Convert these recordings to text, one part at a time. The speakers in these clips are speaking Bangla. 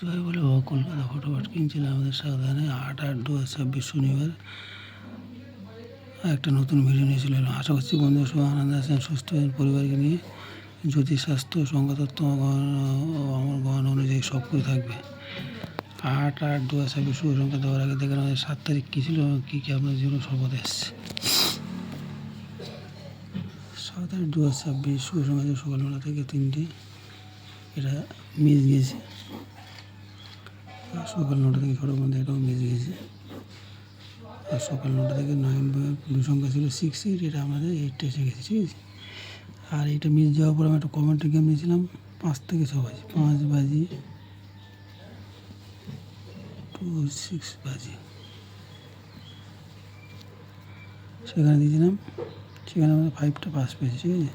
জয় বলে কলকাতা ফটোপাট কিনছিলাম আমাদের সাবধানে 8/8/2026 শনিবার একটা নতুন ভিডিও নিয়েছিল। আশা করছি বন্ধু সব আনন্দ আছেন, সুস্থ আছেন পরিবারকে নিয়ে। জ্যোতিষ শাস্ত্র সংখ্যাতত্ত্ব আমার গহনা অনুযায়ী সব করে থাকবে। 8/8/2026 শুভ সংখ্যা দেওয়ার আগে দেখেন আমাদের 7 তারিখ কী ছিল, কী কী আপনার জীবনে সর্বদা এসছে। 7/8/2026 শুভ সংখ্যা ছিল সকাল 9টা থেকে 3টে, এটা মিস গিয়েছে। সকাল 9টা থেকে 6টা পর্যন্ত এটাও মিস গিয়েছে। আর সকাল 9টা থেকে 9 সংখ্যা ছিল 6-8, এটা আমাদের 8টা এসে গেছে, ঠিক আছে। আর এটা মিস যাওয়ার পর আমি একটা কমেন্টের গেম নিয়েছিলাম 5 থেকে 6 বাজে, 5 বাজে 26 বাজে, সেখানে দিয়েছিলাম। সেখানে আমাদের 5টা পাস পেয়েছি, ঠিক আছে।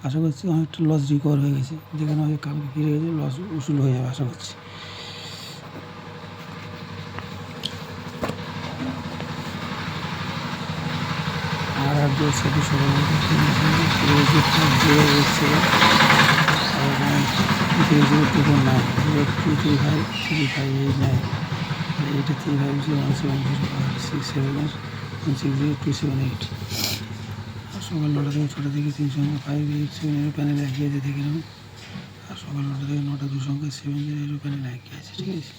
আশা করছি অনেকটা লস রিকভার হয়ে গেছে, যেখানে আমাদের কালকে ফিরে গেছে লস উসুল হয়ে যাবে আশা করছি। আর 8/2/26 সকাল 00239 এটা 350671670678। আর সকাল 9টা থেকে 6টা থেকে 3 সংখ্যা 587 প্যানেল একই আছে দেখে নেবেন। আর সকাল 9টা থেকে 9টা 2 সংখ্যা 70 প্যানেল একই আছে, ঠিক আছে।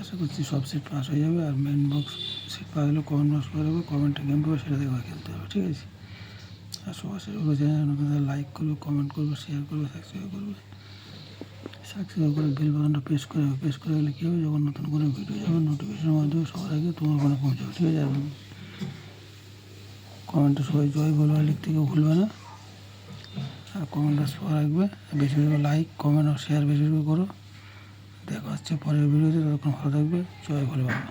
আশা করছি সব সেট পাস হয়ে যাবে। আর মেন বক্স সেট পাস হলে কমেন্ট বক্স করে দেবো, কমেন্টে গেম পাবে সেটা দেখে খেলতে হবে, ঠিক আছে। আর সবার সাথে চ্যানেল নতুন লাইক করবে, কমেন্ট করবে, শেয়ার করবে, সাবস্ক্রাইব করবে। সাবস্ক্রাইব করে বেল বাটনটা প্রেস করে গেলে কী হবে, যখন নতুন করে ভিডিও যাবে নোটিফিকেশনের মাধ্যমে সবার আগে তোমার ফোনে পৌঁছাবে, ঠিক আছে। আর কমেন্টে সবাই জয় বলবে, লিখতে কেউ ভুলবে না। আর কমেন্টটা সবার রাখবে, বেশি বেশি লাইক কমেন্ট আর শেয়ার বেশি বেশি করো। দেখা হচ্ছে পরের ভিডিওতে, ততক্ষণ ভালো থাকবে। জয় ভোলে বাবা।